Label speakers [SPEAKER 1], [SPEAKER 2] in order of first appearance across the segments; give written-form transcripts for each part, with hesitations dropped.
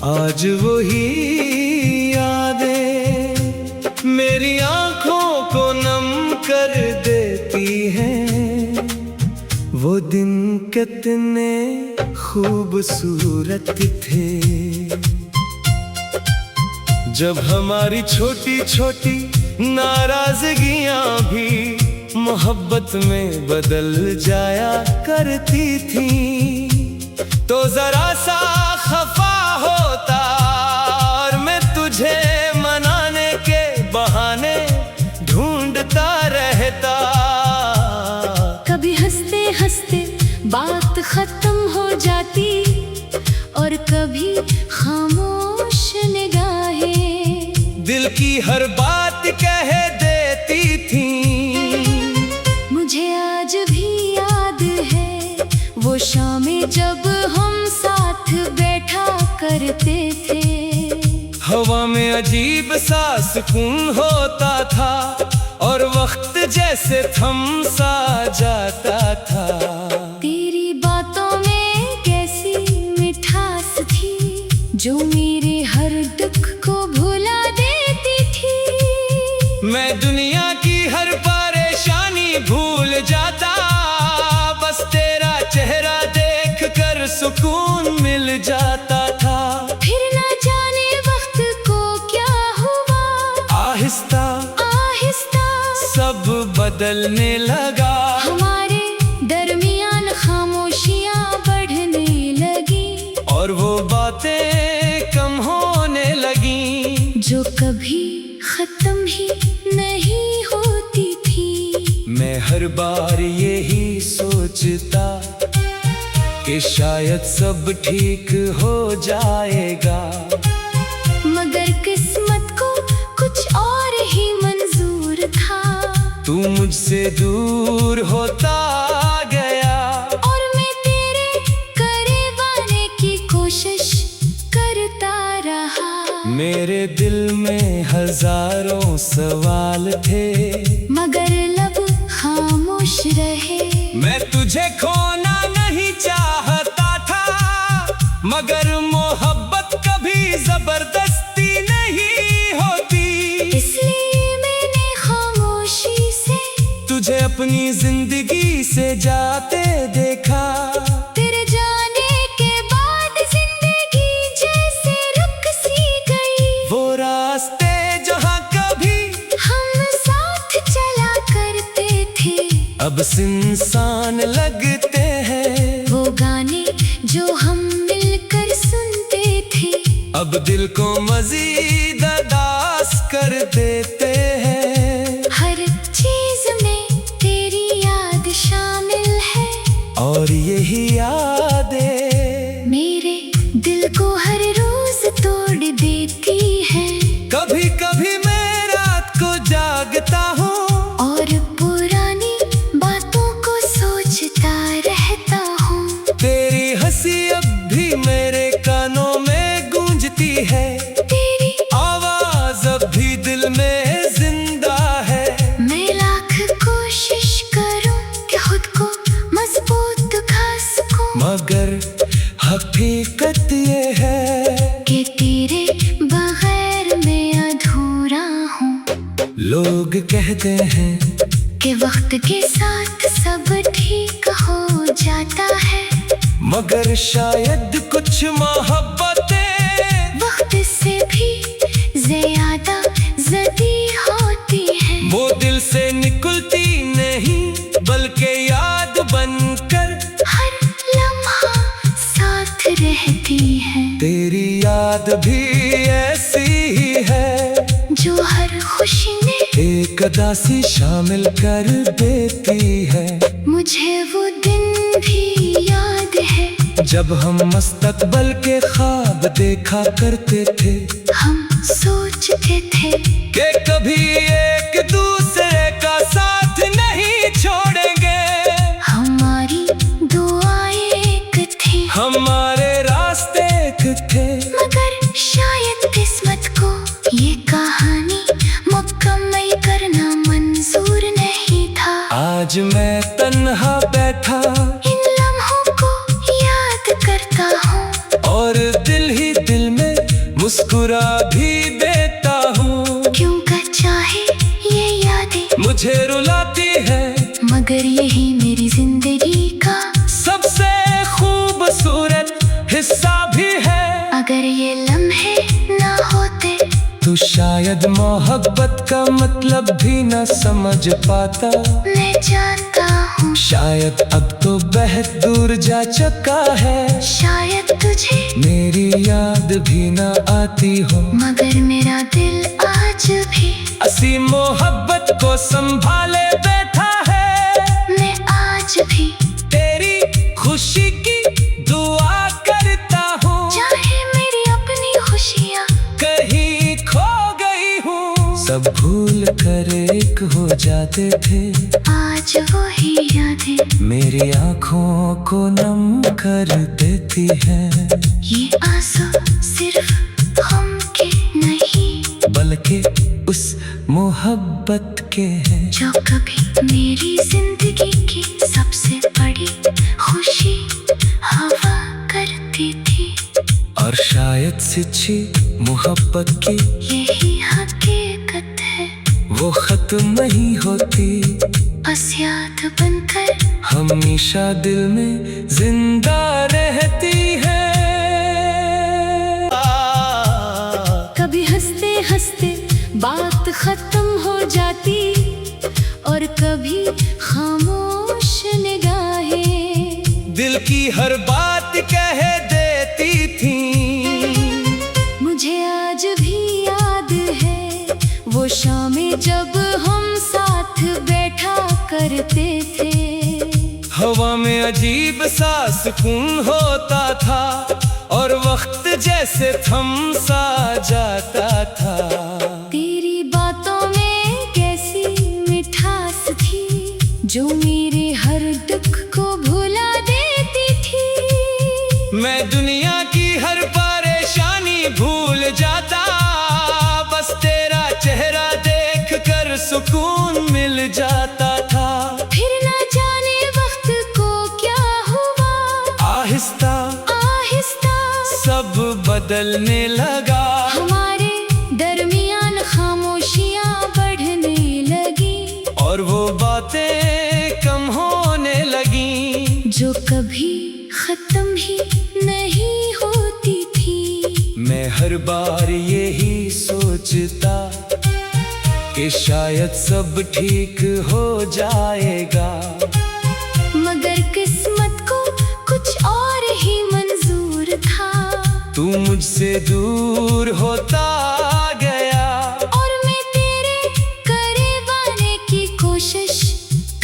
[SPEAKER 1] आज वही यादें मेरी आंखों को नम कर देती हैं। वो दिन कितने खूबसूरत थे, जब हमारी छोटी छोटी नाराजगियां भी मोहब्बत में बदल जाया करती थी। तो जरा सा खफा होता और मैं तुझे मनाने के बहाने ढूंढता रहता।
[SPEAKER 2] कभी हंसते हंसते बात खत्म हो जाती और कभी खामोश निगाहें
[SPEAKER 1] दिल की हर बात कह देती थी।
[SPEAKER 2] मुझे आज भी याद है वो शामें जब हम साथ बैठा करते थे।
[SPEAKER 1] हवा में अजीब सा सुकून होता था और वक्त जैसे थम सा जाता था।
[SPEAKER 2] तेरी बातों में कैसी मिठास थी जो मेरे हर दुख को भुला देती थी।
[SPEAKER 1] मैं दुनिया की हर परेशानी भूल जाता, बस तेरा चेहरा देख कर सुकून मिल जाता था।
[SPEAKER 2] फिर न जाने वक्त को क्या हुआ,
[SPEAKER 1] आहिस्ता
[SPEAKER 2] आहिस्ता
[SPEAKER 1] सब बदलने लगा।
[SPEAKER 2] हमारे दरमियान खामोशियां बढ़ने लगी
[SPEAKER 1] और वो बातें कम होने लगी
[SPEAKER 2] जो कभी खत्म ही नहीं होती थी।
[SPEAKER 1] मैं हर बार यही सोचता कि शायद सब ठीक हो जाएगा,
[SPEAKER 2] मगर किस्मत को कुछ और ही मंजूर था।
[SPEAKER 1] तू मुझसे दूर होता गया
[SPEAKER 2] और मैं तेरे करीब आने की कोशिश करता रहा।
[SPEAKER 1] मेरे दिल में हजारों सवाल थे
[SPEAKER 2] मगर लब खामोश रहे।
[SPEAKER 1] मैं तुझे खोना नहीं चाहता था, मगर मोहब्बत कभी जबरदस्ती नहीं होती।
[SPEAKER 2] इसलिए मैंने खामोशी से
[SPEAKER 1] तुझे अपनी जिंदगी से जाते देखा।
[SPEAKER 2] तेरे जाने के बाद जिंदगी जैसे रुक सी गई।
[SPEAKER 1] वो रास्ते जहाँ कभी
[SPEAKER 2] हम साथ चला करते थे
[SPEAKER 1] अब सुनसान लगते हैं।
[SPEAKER 2] वो गाने जो हम मिलकर सुनते थे
[SPEAKER 1] अब दिल को मजीद उदास कर देते हैं।
[SPEAKER 2] हर चीज में तेरी याद शामिल है
[SPEAKER 1] और यही यादें
[SPEAKER 2] मेरे दिल को हर रोज तोड़ देती है।
[SPEAKER 1] कभी कभी मैं रात को जागता हूँ
[SPEAKER 2] और पुरानी बातों को सोचता रहता हूँ।
[SPEAKER 1] तेरी हंसी अब भी मेरे कानों में गूंजती है,
[SPEAKER 2] तेरी
[SPEAKER 1] आवाज अब भी दिल में जिंदा है।
[SPEAKER 2] मैं लाख कोशिश करूं कि खुद को मजबूत दिखा सकूं,
[SPEAKER 1] मगर हकीकत ये है
[SPEAKER 2] कि तेरे बगैर मैं अधूरा हूँ।
[SPEAKER 1] लोग कहते हैं
[SPEAKER 2] कि वक्त के साथ सब ठीक हो जाता है,
[SPEAKER 1] मगर शायद कुछ मोहब्बतें
[SPEAKER 2] वक्त से भी ज्यादा जदी होती है।
[SPEAKER 1] वो दिल से निकलती नहीं बल्कि याद बनकर
[SPEAKER 2] हर लम्हा साथ रहती है।
[SPEAKER 1] तेरी याद भी ऐसी ही है
[SPEAKER 2] जो हर खुशी में
[SPEAKER 1] एक अदा सी शामिल कर देती है।
[SPEAKER 2] मुझे वो दिन भी याद है
[SPEAKER 1] जब हम मुस्तकबल के ख्वाब देखा करते थे।
[SPEAKER 2] हम सोचते थे
[SPEAKER 1] कि कभी एक दूसरे का साथ नहीं छोड़ेंगे।
[SPEAKER 2] हमारी दुआएं एक थी
[SPEAKER 1] हमारे रास्ते एक थे,
[SPEAKER 2] मगर शायद किस्मत को ये कहानी मुकम्मल करना मंजूर नहीं था।
[SPEAKER 1] आज मैं तन्हा बैठा
[SPEAKER 2] इन लम्हों को याद करता हूँ
[SPEAKER 1] और दिल ही दिल में मुस्कुरा भी देता हूँ।
[SPEAKER 2] क्यों का चाहे ये यादें
[SPEAKER 1] मुझे रुलाती है,
[SPEAKER 2] मगर यही मेरी जिंदगी का
[SPEAKER 1] सबसे खूबसूरत हिस्सा भी है।
[SPEAKER 2] अगर ये लम्हे ना होते
[SPEAKER 1] तू शायद मोहब्बत का मतलब भी न समझ पाता।
[SPEAKER 2] मैं जानता हूँ
[SPEAKER 1] शायद अब तो बहुत दूर जा चुका है,
[SPEAKER 2] शायद तुझे
[SPEAKER 1] मेरी याद भी न आती हो।
[SPEAKER 2] मगर मेरा दिल आज भी
[SPEAKER 1] असी मोहब्बत को संभाले बैठा है।
[SPEAKER 2] मैं आज भी
[SPEAKER 1] तेरी खुशी की दुआ करता हूँ,
[SPEAKER 2] चाहे मेरी अपनी खुशियाँ
[SPEAKER 1] कहीं खो गई हूँ। सब भूल कर एक हो जाते थे,
[SPEAKER 2] आज वही यादें
[SPEAKER 1] मेरी आँखों को नम कर देती है।
[SPEAKER 2] ये आंसू सिर्फ हम के नहीं
[SPEAKER 1] बल्कि उस मोहब्बत के हैं
[SPEAKER 2] जो कभी मेरी जिंदगी की सबसे बड़ी खुशी हवा करती थी।
[SPEAKER 1] और शायद सच्ची मोहब्बत की
[SPEAKER 2] यही हकीकत है,
[SPEAKER 1] वो खत्म नहीं होती,
[SPEAKER 2] बस याद बनकर
[SPEAKER 1] हमेशा दिल में जिंदा रहती है।
[SPEAKER 2] कभी हंसते हंसते बात खत्म हो जाती और कभी खामोश निगाहें
[SPEAKER 1] दिल की हर बात कह देती थी।
[SPEAKER 2] मुझे आज भी याद है वो शामें जब हम साथ बैठा करते थे।
[SPEAKER 1] हवा में अजीब सा सुकून होता था और वक्त जैसे थम सा जाता था।
[SPEAKER 2] तेरी बातों में कैसी मिठास थी जो मेरे हर दुख को भुला देती थी।
[SPEAKER 1] मैं दुनिया की हर परेशानी भूल जाता, बस तेरा चेहरा देख कर सुकून मिल जाता था।
[SPEAKER 2] फिर न जाने वक्त को क्या हुआ,
[SPEAKER 1] आहिस्ता
[SPEAKER 2] आहिस्ता
[SPEAKER 1] सब बदलने लगा।
[SPEAKER 2] हमारे दरमियान खामोशियां बढ़ने लगी
[SPEAKER 1] और वो बातें कम होने लगी
[SPEAKER 2] जो कभी खत्म ही नहीं होती थी।
[SPEAKER 1] मैं हर बार यही सोचता कि शायद सब ठीक हो जाएगा,
[SPEAKER 2] मगर किस्मत को कुछ और ही मंजूर था।
[SPEAKER 1] तू मुझसे दूर होता गया
[SPEAKER 2] और मैं तेरे करीब आने की कोशिश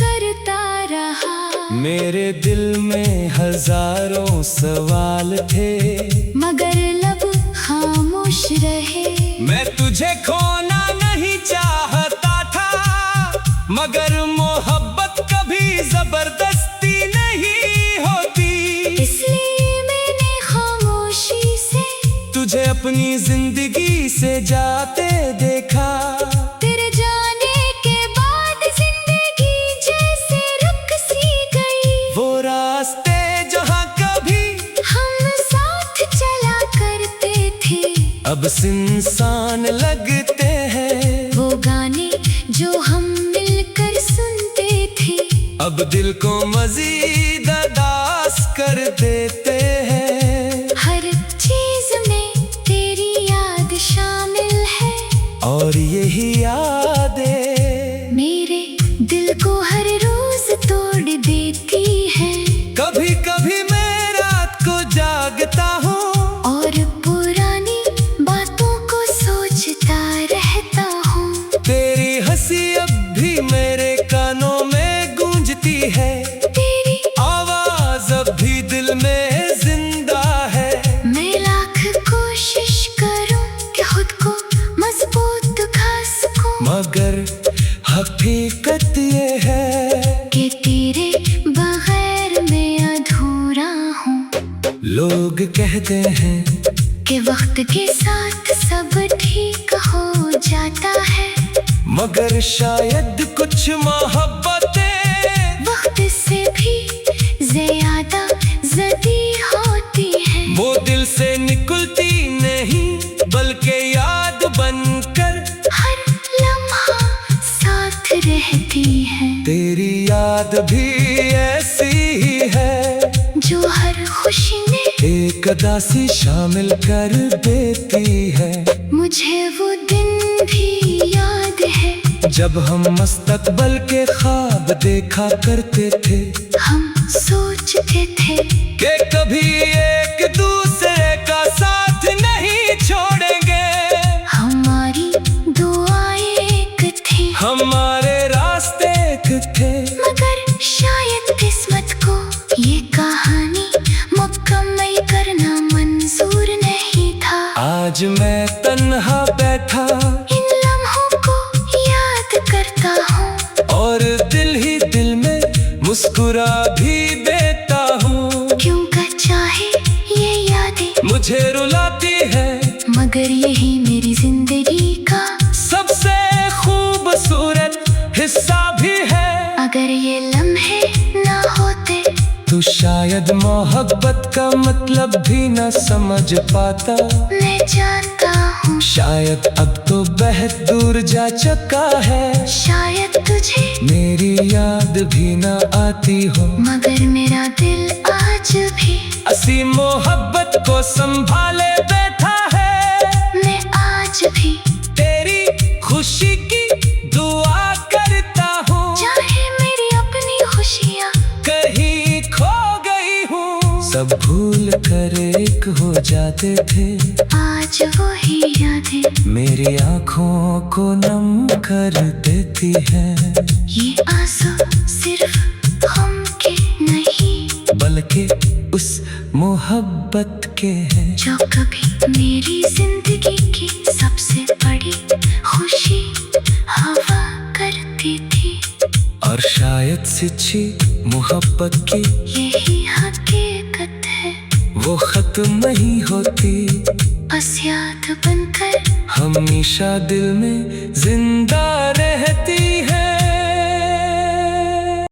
[SPEAKER 2] करता रहा।
[SPEAKER 1] मेरे दिल में हजारों सवाल थे,
[SPEAKER 2] मगर लब खामोश रहे।
[SPEAKER 1] मैं तुझे खोना नहीं चाहता था, मगर मोहब्बत कभी जबरदस्ती नहीं होती।
[SPEAKER 2] इसलिए मैंने खामोशी से
[SPEAKER 1] तुझे अपनी जिंदगी से जाते देखा।
[SPEAKER 2] तेरे जाने के बाद जिंदगी जैसे रुक सी गई।
[SPEAKER 1] वो रास्ते जहाँ कभी
[SPEAKER 2] हम साथ चला करते थे
[SPEAKER 1] अब सुनसान लगते हैं।
[SPEAKER 2] वो गाने जो हम मिलकर सुनते थे
[SPEAKER 1] अब दिल को मजीद उदास कर देते हैं।
[SPEAKER 2] हर चीज में तेरी याद शामिल है
[SPEAKER 1] और यही यादें
[SPEAKER 2] मेरे दिल को हर रोज तोड़ देती है।
[SPEAKER 1] कभी कभी मैं रात को जागता हूँ
[SPEAKER 2] और पुरानी बातों को सोचता रहता हूँ।
[SPEAKER 1] तेरी हंसी अब भी मेरे कानों में गूंजती है,
[SPEAKER 2] तेरी
[SPEAKER 1] आवाज अब भी दिल में जिंदा है।
[SPEAKER 2] मैं लाख कोशिश करूँ कि खुद को मजबूत दिखा सकूँ,
[SPEAKER 1] मगर हकीकत ये है
[SPEAKER 2] कि तेरे बगैर मैं अधूरा हूँ।
[SPEAKER 1] लोग कहते हैं
[SPEAKER 2] कि वक्त के साथ सब ठीक हो जाता है,
[SPEAKER 1] मगर शायद कुछ मोहब्बतें
[SPEAKER 2] वक्त से भी ज्यादा जदी होती है।
[SPEAKER 1] वो दिल से निकलती नहीं बल्कि बल्कि याद बनकर
[SPEAKER 2] हर लम्हा साथ रहती है।
[SPEAKER 1] तेरी याद भी ऐसी ही है
[SPEAKER 2] जो हर खुशी में
[SPEAKER 1] एक अदा सी शामिल कर देती है।
[SPEAKER 2] मुझे वो दिन भी याद है
[SPEAKER 1] जब हम मुस्तकबल के ख्वाब देखा करते थे।
[SPEAKER 2] हम सोचते थे
[SPEAKER 1] कि कभी एक दूसरे का साथ नहीं छोड़ेंगे।
[SPEAKER 2] हमारी दुआएं एक थी,
[SPEAKER 1] हमारे रास्ते एक थे।
[SPEAKER 2] मगर शायद किस्मत को ये कहानी मुकम्मल करना मंजूर नहीं था।
[SPEAKER 1] आज मैं तन्हा बैठा
[SPEAKER 2] इन लम्हों को याद करता हूँ
[SPEAKER 1] और दिल ही दिल में मुस्कुरा भी देता हूँ।
[SPEAKER 2] क्यों का चाहे ये यादें
[SPEAKER 1] मुझे रुलाती है
[SPEAKER 2] मगर यही मेरी जिंदगी का
[SPEAKER 1] सबसे खूबसूरत हिस्सा भी है।
[SPEAKER 2] अगर ये लम्हे ना होते
[SPEAKER 1] तू शायद मोहब्बत का मतलब भी न समझ पाता।
[SPEAKER 2] मैं जानता हूँ
[SPEAKER 1] शायद अब तो बहुत दूर जा चुका है।
[SPEAKER 2] शायद तुझे
[SPEAKER 1] मेरी याद भी न आती हो,
[SPEAKER 2] मगर मेरा दिल आज भी
[SPEAKER 1] असी मोहब्बत को संभाले बैठा है।
[SPEAKER 2] मैं आज भी
[SPEAKER 1] तेरी खुशी की दुआ करता हूँ।
[SPEAKER 2] चाहे मेरी अपनी खुशियाँ
[SPEAKER 1] कहीं खो गई हूँ, सब भूल कर एक हो जाते थे।
[SPEAKER 2] आज वही यादें
[SPEAKER 1] मेरी आँखों को नम कर देती है।
[SPEAKER 2] ये आंसू सिर्फ हम के नहीं
[SPEAKER 1] बल्कि उस मोहब्बत के हैं
[SPEAKER 2] जो कभी मेरी जिंदगी की सबसे बड़ी खुशी हवा करती थी।
[SPEAKER 1] और शायद सच्ची मोहब्बत की
[SPEAKER 2] यही हकीकत है,
[SPEAKER 1] वो खत्म नहीं होती,
[SPEAKER 2] बस याद बनकर
[SPEAKER 1] हमेशा दिल में जिंदा रहती है।